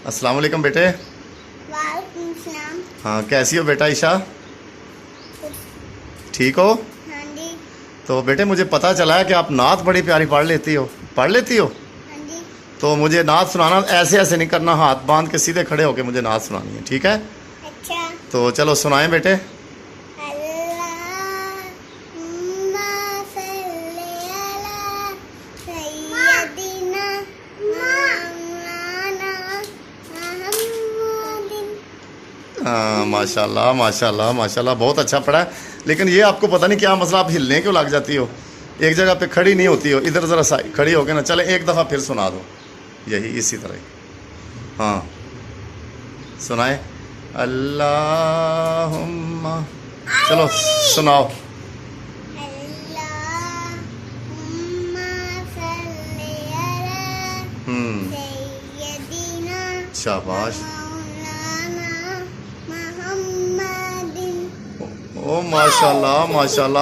अस्सलाम वालेकुम बेटे। वालेकुम सलाम। हाँ, कैसी हो बेटा ईशा? ठीक हो? हाँ जी। तो बेटे मुझे पता चला है कि आप नात बड़ी प्यारी पढ़ लेती हो। हाँ जी। तो मुझे नात सुनाना, ऐसे ऐसे नहीं करना, हाथ बांध के सीधे खड़े होके मुझे नात सुनानी है, ठीक है? अच्छा। तो चलो सुनाएं बेटे। अल्लाहुम्मा सल्ली अला सय्यदिना मौलाना मुहम्मदिन। माशाल्लाह माशाल्लाह माशाल्लाह, बहुत अच्छा पढ़ा है। लेकिन ये आपको पता नहीं क्या मसला, आप हिलने क्यों लग जाती हो? एक जगह पे खड़ी नहीं होती हो, इधर ज़रा सा खड़ी होके ना। चले एक दफ़ा फिर सुना दो, यही इसी तरह ही। हाँ सुनाए। अल्लाहुम्मा, चलो सुनाओ। अल्लाहुम्मा सल्ली अला सय्यदिना शाबाश। मौलाना मुहम्मदिन। ओ माशाल्लाह माशाल्लाह।